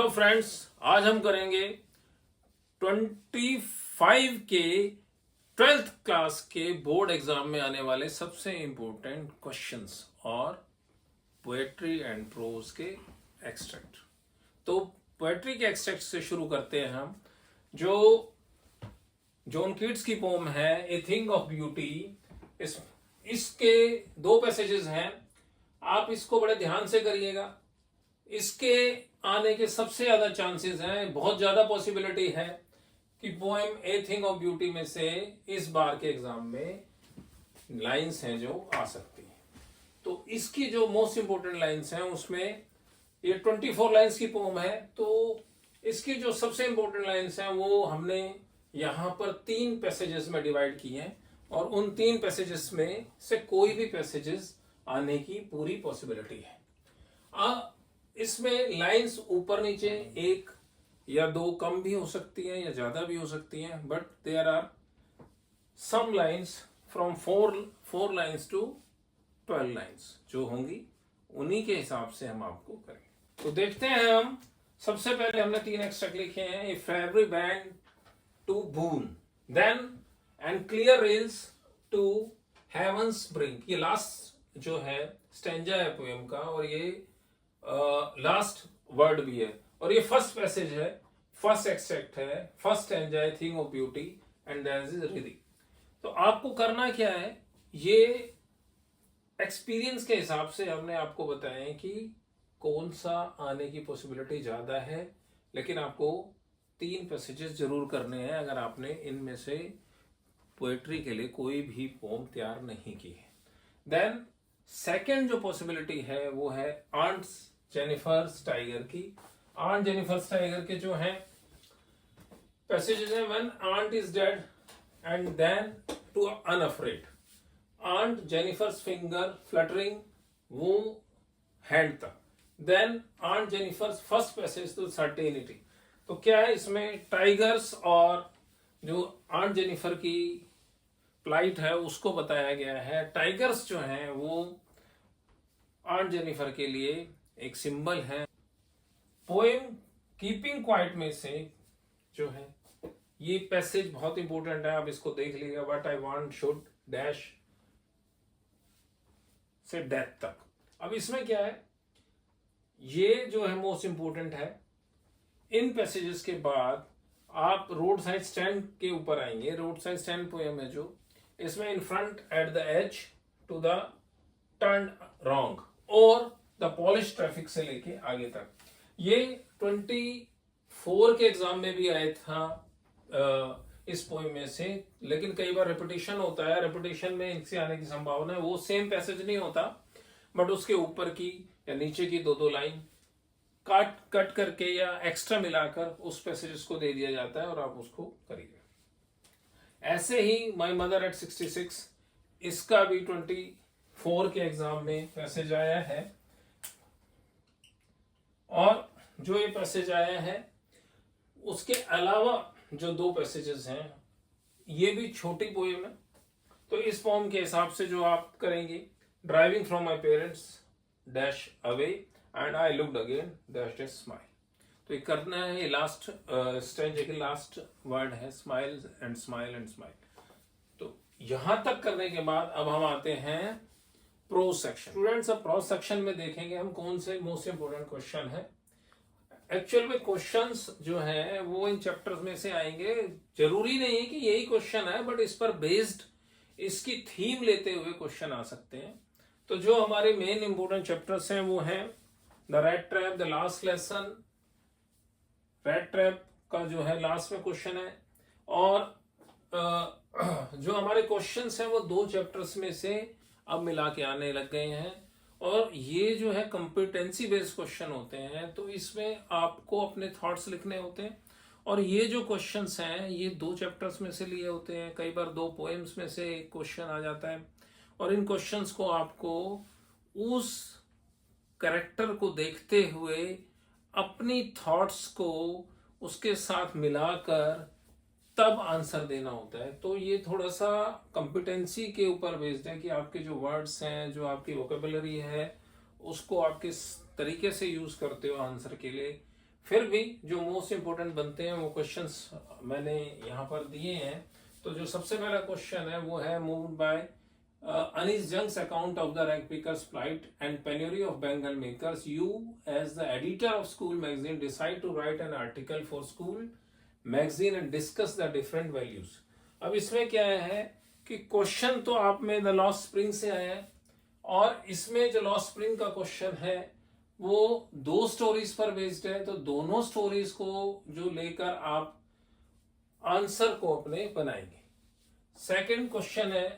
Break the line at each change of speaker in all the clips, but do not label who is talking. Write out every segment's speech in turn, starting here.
Hello friends, आज हम करेंगे 25 के 12th क्लास के बोर्ड एग्जाम में आने वाले सबसे इंपॉर्टेंट क्वेश्चंस और पोएट्री एंड प्रोज के एक्सट्रैक्ट। तो पोएट्री के एक्सट्रैक्ट से शुरू करते हैं हम। जो जॉन कीट्स की पोम है ए थिंग ऑफ ब्यूटी, इसके दो पैसेजेस हैं। आप इसको बड़े ध्यान से करिएगा। इसके आने के सबसे ज्यादा चांसेस हैं, बहुत ज्यादा पॉसिबिलिटी है कि poem a thing of beauty में से इस बार के एग्जाम में लाइंस हैं जो आ सकती हैं। तो इसकी जो मोस्ट इंपोर्टेंट लाइंस हैं उसमें ये 24 लाइंस की पोम है। तो इसकी जो सबसे इंपोर्टेंट लाइंस हैं वो हमने यहां पर 3 पैसेजेस में डिवाइड किए हैं और उन 3 पैसेजेस में से कोई भी पैसेजेस आने की पूरी पॉसिबिलिटी है। इसमें लाइंस ऊपर नीचे 1 या 2 कम भी हो सकती हैं या ज्यादा भी हो सकती हैं, but there are some lines from 4 lines to 12 lines जो होंगी, उन्हीं के हिसाब से हम आपको करेंगे। तो देखते हैं हम। सबसे पहले हमने 3 एक्सट्रैक्ट लिखे हैं। If every band to boon then and clear rails to heaven's brink. ये लास्ट जो है स्टेंजा है पोएम का और ये लास्ट वर्ड भी है और ये फर्स्ट पैसेज है, फर्स्ट एक्सट्रैक्ट है, first enjoy thing of beauty and there is रिदी। तो आपको करना क्या है, ये एक्सपीरियंस के हिसाब से हमने आपको बताया है कि कौन सा आने की पॉसिबिलिटी ज्यादा है, लेकिन आपको 3 पैसेजेस जरूर करने हैं अगर आपने इनमें से पोएट्री के लिए कोई भी पोम तैयार नहीं की है। देन सेकेंड जो पॉसिबिलिटी है वो है आंट जेनिफर्स टाइगर की। आंट जेनिफर्स टाइगर के जो हैं पैसेजेस हैं, when aunt is dead and then to unafraid, Aunt Jennifer's finger fluttering वो हैंड तक, then Aunt Jennifer's first passage to certainty. तो क्या है इसमें टाइगर्स और जो आंट जेनिफर की प्लाइट है उसको बताया गया है। टाइगर्स जो हैं वो आंट जेनिफर के लिए एक सिंबल है। पोएम कीपिंग क्वाइट में से जो है ये पैसेज बहुत इंपॉर्टेंट है, आप इसको देख लीजिएगा। What I want should dash से डेथ तक। अब इसमें क्या है, ये जो है मोस्ट इंपॉर्टेंट है। इन पैसेजेस के बाद आप रोड साइड स्टैंड के ऊपर आएंगे। रोड साइड स्टैंड पोएम है जो, इसमें in front at the edge to the turn wrong और द पॉलिश ट्रैफिक से लेके आगे तक, ये 24 के एग्जाम में भी आया था इस पोएम में से, लेकिन कई बार रिपीटिशन होता है। रिपीटिशन में इनसे आने की संभावना है। वो सेम पैसेज नहीं होता बट उसके ऊपर की या नीचे की 2 लाइन कट करके या एक्स्ट्रा मिलाकर उस पैसेज को दे दिया जाता है और आप उसको करिए। ऐसे ही माई मदर एट 66, इसका भी 24 के एग्जाम में पैसेज आया है। और जो ये पैसेज आया है उसके अलावा जो 2 पैसेजेस हैं ये भी छोटी पोएम है। तो इस पोएम के हिसाब से जो आप करेंगे, driving from my parents dash away and I looked again dash dash smile. तो ये करना है। ये लास्ट स्टेंज के लास्ट वर्ड है, smile and smile and smile. तो यहां तक करने के बाद अब हम आते हैं प्रोज सेक्शन। स्टूडेंट्स, अब प्रोज सेक्शन में देखेंगे हम कौन से मोस्ट इंपोर्टेंट क्वेश्चन है। एक्चुअल में क्वेश्चंस जो है वो इन चैप्टर्स में से आएंगे। जरूरी नहीं है कि यही क्वेश्चन है, बट इस पर बेस्ड इसकी थीम लेते हुए क्वेश्चन आ सकते हैं। तो जो हमारे मेन इंपोर्टेंट चैप्टर्स हैं वो हैं the rat trap, the last lesson. Rat trap का जो है लास्ट में क्वेश्चन है और जो हमारे क्वेश्चंस हैं वो 2 चैप्टर्स में से अब मिला के आने लग गए हैं और ये जो है कॉम्पिटेंसी बेस्ड क्वेश्चन होते हैं। तो इसमें आपको अपने थॉट्स लिखने होते हैं और ये जो क्वेश्चंस हैं ये 2 चैप्टर्स में से लिए होते हैं। कई बार 2 पोएम्स में से एक क्वेश्चन आ जाता है और इन क्वेश्चंस को आपको उस कैरेक्टर को देखते हुए अपनी थॉट्स को उसके साथ मिलाकर तब आंसर देना होता है। तो ये थोड़ा सा कॉम्पिटेंसी के ऊपर बेस्ड है कि आपके जो वर्ड्स हैं, जो आपकी वोकेबुलरी है, उसको आप किस तरीके से यूज करते हो आंसर के लिए। फिर भी जो मोस्ट इंपोर्टेंट बनते हैं वो क्वेश्चंस मैंने यहाँ पर दिए हैं। तो जो सबसे पहला क्वेश्चन है वो है, moved by Anis Jung's account of the rag pickers' plight and penury of Bengal makers, you, as the editor of school magazine, decide to write an article for school magazine and discuss the different values. अब इसमें क्या है कि question तो आप में the lost spring से आया है, और इसमें जो लॉस्ट स्प्रिंग का क्वेश्चन है वो 2 स्टोरीज पर बेस्ड है। तो दोनों स्टोरीज को जो लेकर आप आंसर को अपने बनाएंगे। सेकंड क्वेश्चन है,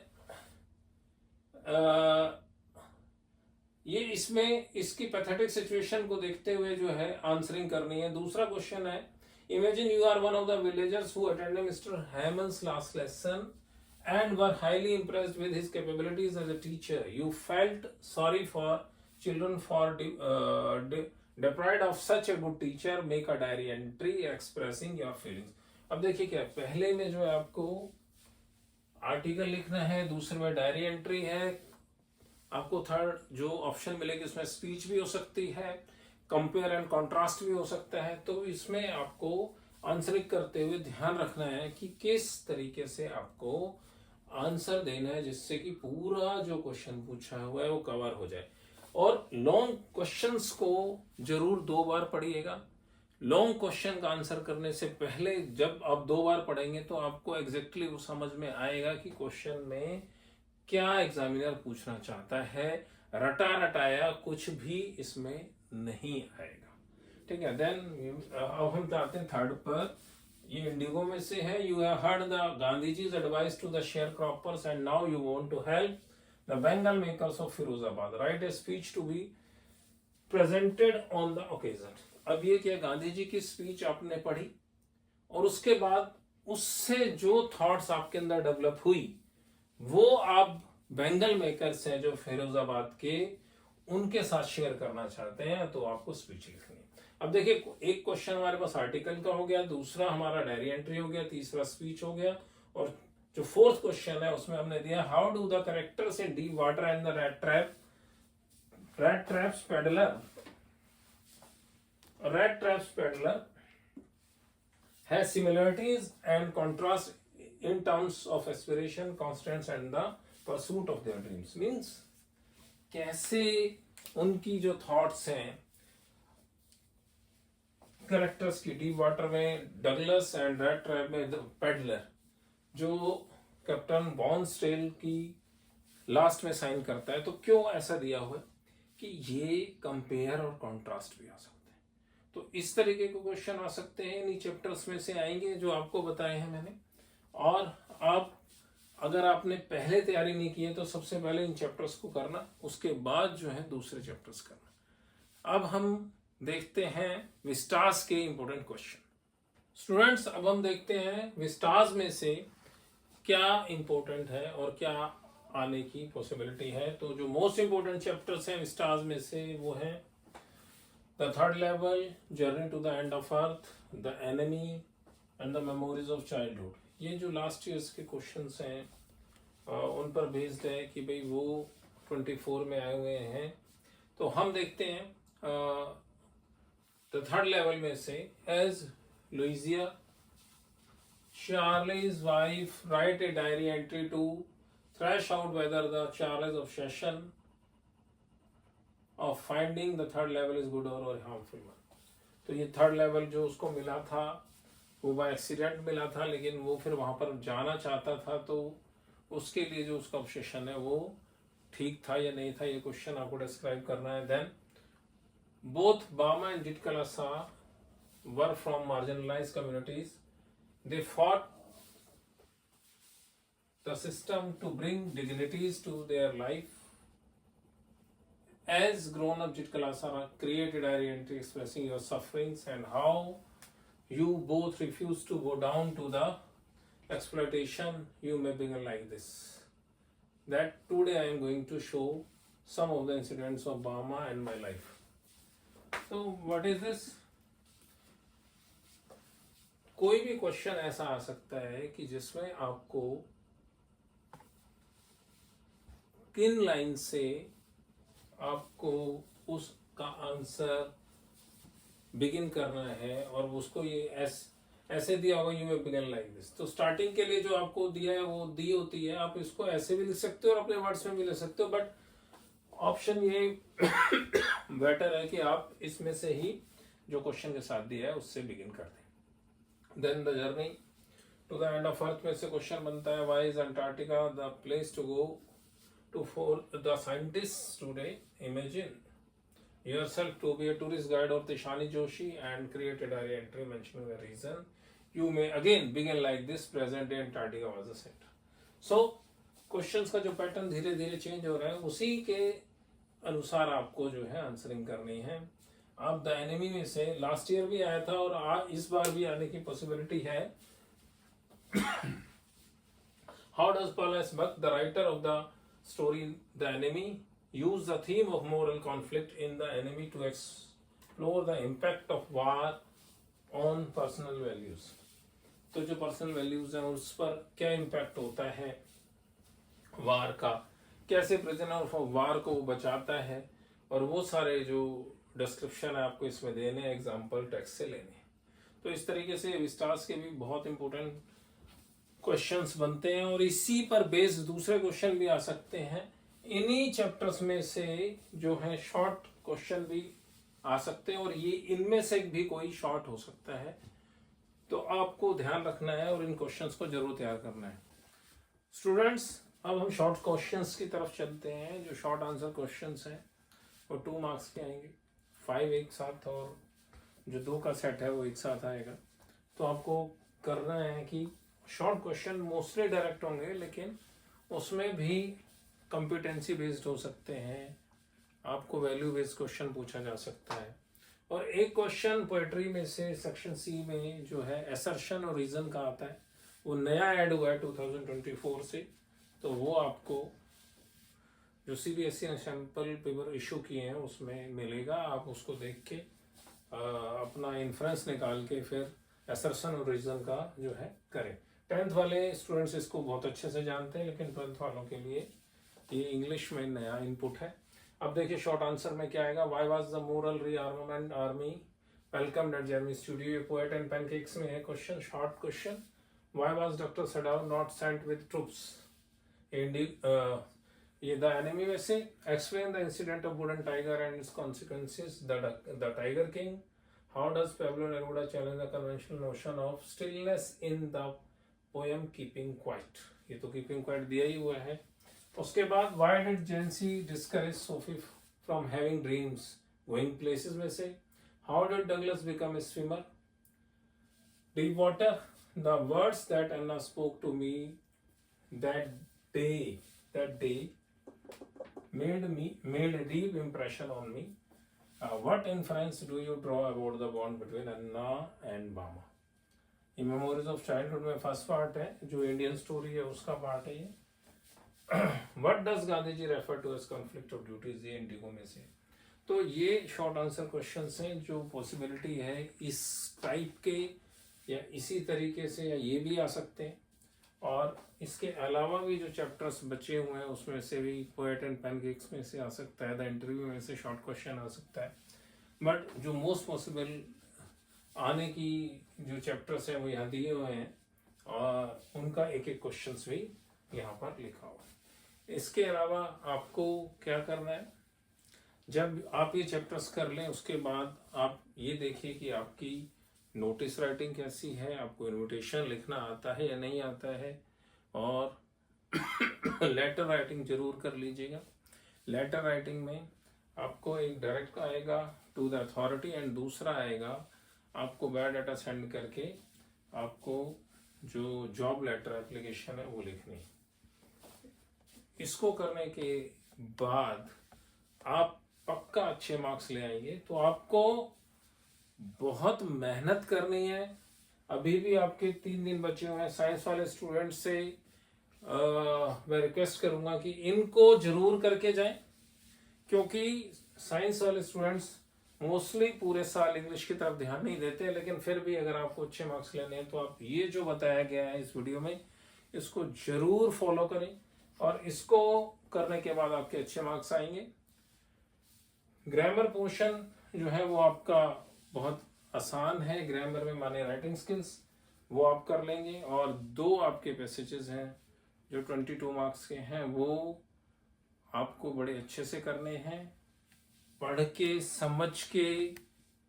ये इसमें इसकी पैथेटिक सिचुएशन को देखते हुए जो है आंसरिंग करनी है। दूसरा क्वेश्चन है, imagine you are one of the villagers who attended mister Hammond's class lesson and were highly impressed with his capabilities as a teacher. You felt sorry for children for deprived of such a good teacher. Make a diary entry expressing your feelings. अब देखिए क्या, पहले में जो है आपको article लिखना है, दूसरे में डायरी एंट्री है, आपको थर्ड जो ऑप्शन मिलेगी उसमें स्पीच भी हो सकती है, कंपेयर एंड कॉन्ट्रास्ट भी हो सकता है। तो इसमें आपको आंसरिंग करते हुए ध्यान रखना है कि किस तरीके से आपको आंसर देना है जिससे कि पूरा जो क्वेश्चन पूछा हुआ है वो कवर हो जाए। और लॉन्ग क्वेश्चंस को जरूर 2 बार पढ़िएगा। लॉन्ग क्वेश्चन का आंसर करने से पहले जब आप 2 बार पढ़ेंगे तो आपको एग्जैक्टली वो समझ में आएगा कि क्वेश्चन में क्या एग्जामिनर पूछना चाहता है। रटा रटाया कुछ भी इसमें नहीं आएगा, ठीक है। देन अब हम जाते हैं थर्ड पर। ये इंडिगो में से है, यू हैव हर्ड द गांधीजी's advice to the share croppers and now you want to help the bangle makers of Firozabad, write a speech to be presented on the occasion. अब ये क्या, गांधी जी की स्पीच आपने पढ़ी और उसके बाद उससे जो थॉट्स आपके अंदर डेवलप हुई वो आप बेंगल मेकर्स हैं जो फिरोजाबाद के, उनके साथ शेयर करना चाहते हैं, तो आपको स्पीच लिखनी है। अब देखिए, एक क्वेश्चन हमारे पास आर्टिकल का हो गया, दूसरा हमारा डायरी एंट्री हो गया, तीसरा स्पीच हो गया, और जो फोर्थ क्वेश्चन है उसमें हमने दिया, how do the characters in deep water and the rat traps peddler has similarities and contrast in terms of aspiration, constraints and the pursuit of their dreams. Means कैसे उनकी जो थॉट्स हैं characters की, deep water में Douglas and red trap में peddler, जो captain बॉन्स्टेल की last में साइन करता है। तो क्यों ऐसा दिया हुआ है कि ये कंपेयर और कॉन्ट्रास्ट भी आ सकते हैं। तो इस तरीके के क्वेश्चन आ सकते हैं, इन्हीं चैप्टर्स में से आएंगे जो आपको बताए हैं मैंने। और आप अगर आपने पहले तैयारी नहीं की है तो सबसे पहले इन चैप्टर्स को करना, उसके बाद जो है दूसरे चैप्टर्स करना। अब हम देखते हैं विस्टास के इंपॉर्टेंट क्वेश्चन। स्टूडेंट्स, अब हम देखते हैं विस्टास में से क्या इंपॉर्टेंट है और क्या आने की पॉसिबिलिटी है। तो जो मोस्ट इंपॉर्टेंट चैप्टर्स हैं विस्टास में से वो है the third level, journey to the end of earth, the enemy and the memories of childhood. ये जो लास्ट ईयर्स के क्वेश्चंस हैं उन पर बेस्ड है कि भाई वो 24 में आए हुए हैं। तो हम देखते हैं द थर्ड लेवल में से, as लुइजिया Charlie's wife write a diary entry to thrash out whether the charges of session of finding the third level is good or harmful one. तो ये थर्ड लेवल जो उसको मिला था वो बाय एक्सीडेंट मिला था, लेकिन वो फिर वहां पर जाना चाहता था, तो उसके लिए जो उसका ऑब्सेशन है वो ठीक था या नहीं था, ये क्वेश्चन आपको डिस्क्राइब करना है। Then both Bama and Zitkala Sa were from marginalised communities. They fought the system to bring dignities to their life. As grown-up Jitkalasa created a diary entry expressing your sufferings and how you both refused to go down to the exploitation. You may begin like this. That today I am going to show some of the incidents of Burma and my life. So what is this? कोई भी question ऐसा आ सकता है कि जिसमें आपको किन line से आपको उसका आंसर बिगिन करना है और उसको ये ऐसे दिया होगा, you may begin like this. तो स्टार्टिंग के लिए जो आपको दिया है वो दी होती है, आप इसको ऐसे भी लिख सकते हो और अपने वर्ड्स में भी लिख सकते हो, बट ऑप्शन ये बेटर है कि आप इसमें से ही जो क्वेश्चन के साथ दिया है उससे बिगिन कर दें। Then the journey to the end of earth में से क्वेश्चन बनता है, why is Antarctica the place to go to for the scientist today? Imagine yourself to be a tourist guide of Tishani Joshi and create a diary entry mentioning the reason. You may again begin like this, present day Antarctica was the center. So questions का जो pattern धीरे धीरे change हो रहा है उसी के अनुसार आपको जो है आंसरिंग करनी है। आप द एनिमी में से लास्ट ईयर भी आया था और इस बार भी आने की पॉसिबिलिटी है। How does Pearl S Buck the writer of the story the enemy use the theme of moral conflict in the enemy to explore the impact of war on personal values? तो जो personal values हैं उस पर क्या impact होता है वार का, कैसे प्रिजनर ऑफ वार को बचाता है, और वो सारे जो डिस्क्रिप्शन है आपको इसमें देने हैं, एग्जाम्पल टेक्स्ट से लेने। तो इस तरीके से विस्टार्स के भी बहुत इंपॉर्टेंट क्वेश्चंस बनते हैं और इसी पर बेस्ड दूसरे क्वेश्चन भी आ सकते हैं। इन्हीं चैप्टर्स में से जो है शॉर्ट क्वेश्चन भी आ सकते हैं और ये इनमें से भी कोई शॉर्ट हो सकता है, तो आपको ध्यान रखना है और इन क्वेश्चंस को जरूर तैयार करना है। स्टूडेंट्स, अब हम शॉर्ट क्वेश्चंस की तरफ चलते हैं। जो शॉर्ट आंसर क्वेश्चंस हैं वो 2 मार्क्स के आएंगे, 5 एक साथ और जो 2 का सेट है वो एक साथ आएगा। तो आपको करना है कि शॉर्ट क्वेश्चन मोस्टली डायरेक्ट होंगे, लेकिन उसमें भी कॉम्पिटेंसी बेस्ड हो सकते हैं, आपको वैल्यू बेस्ड क्वेश्चन पूछा जा सकता है। और एक क्वेश्चन पोएट्री में से सेक्शन सी में जो है असर्शन और रीजन का आता है, वो नया ऐड हुआ है 2024 से, तो वो आपको जो सीबीएसई ने सैंपल पेपर इशू किए हैं उसमें मिलेगा। आप उसको देख के अपना इन्फ्रेंस निकाल के फिर असर्शन और रीजन का जो है करें। 10th वाले स्टूडेंट्स इसको बहुत अच्छे से जानते हैं, लेकिन 12th वालों के लिए ये इंग्लिश में नया इनपुट है। अब देखिए शॉर्ट आंसर में क्या आएगा। Why was the moral rearmament army welcomed at Germany studio? ये पोएट एंड पैनकेक्स में है question, short question. Why was doctor Sadao not sent with troops? ये द एनिमी में से। Explain the incident of wooden tiger and its consequences, the tiger king. How does Pablo Neruda challenge the conventional notion of stillness in the poem keeping quiet? ये तो keeping quiet दिया ही हुआ है। उसके बाद why did Jansie discourage Sophie from having dreams going places में से। How did Douglas become a swimmer? Deep water, the words that Anna spoke to me that day made a deep impression on me. What inference do you draw about the bond between Anna and Bama? ये memories of childhood में first part है, जो Indian story है उसका part है ये। What does Gandhi ji refer to as conflict of duties? ये Indigo में से। तो ये शॉर्ट आंसर क्वेश्चंस हैं जो पॉसिबिलिटी है इस टाइप के या इसी तरीके से, या ये भी आ सकते हैं। और इसके अलावा भी जो चैप्टर्स बचे हुए हैं उसमें से भी पोएट एंड पैनकेक्स में से आ सकता है, द इंटरव्यू में से शॉर्ट क्वेश्चन आ सकता है। बट जो मोस्ट पॉसिबल आने की जो चैप्टर्स हैं वो यहाँ दिए हुए हैं और उनका एक एक क्वेश्चंस भी यहाँ पर लिखा हुआ है। इसके अलावा आपको क्या करना है, जब आप ये चैप्टर्स कर लें उसके बाद आप ये देखिए कि आपकी नोटिस राइटिंग कैसी है, आपको इनविटेशन लिखना आता है या नहीं आता है, और लेटर राइटिंग जरूर कर लीजिएगा। लेटर राइटिंग में आपको एक डायरेक्ट आएगा टू द अथॉरिटी एंड दूसरा आएगा आपको बायोडाटा सेंड करके आपको जो जॉब लेटर एप्लीकेशन है वो लिखनी है। इसको करने के बाद आप पक्का अच्छे मार्क्स ले आएंगे। तो आपको बहुत मेहनत करनी है। अभी भी आपके 3 दिन बचे हुए हैं। साइंस वाले स्टूडेंट्स से मैं रिक्वेस्ट करूंगा कि इनको जरूर करके जाएं, क्योंकि साइंस वाले स्टूडेंट्स मोस्टली पूरे साल इंग्लिश की तरफ ध्यान नहीं देते, लेकिन फिर भी अगर आपको अच्छे मार्क्स लेने हैं तो आप ये जो बताया गया है इस वीडियो में इसको जरूर फॉलो करें, और इसको करने के बाद आपके अच्छे मार्क्स आएंगे। ग्रामर पोर्शन जो है वो आपका बहुत आसान है ग्रामर में, माने राइटिंग स्किल्स, वो आप कर लेंगे। और 2 आपके पैसेजेस हैं जो 22 मार्क्स के हैं, वो आपको बड़े अच्छे से करने हैं, पढ़ के समझ के,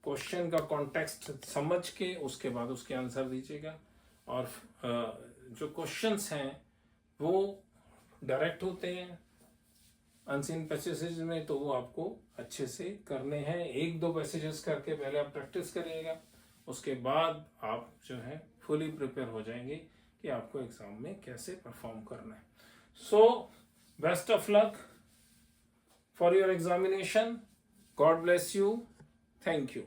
क्वेश्चन का कॉन्टेक्स्ट समझ के, उसके बाद उसके आंसर दीजिएगा। और जो क्वेश्चंस हैं वो डायरेक्ट होते हैं अनसीन पैसेजेस में, तो वो आपको अच्छे से करने हैं। 1-2 पैसेजेस करके पहले आप प्रैक्टिस करिएगा, उसके बाद आप जो है फुली प्रिपेयर हो जाएंगे कि आपको एग्जाम में कैसे परफॉर्म करना है। So best of luck for your examination, God bless you, thank you.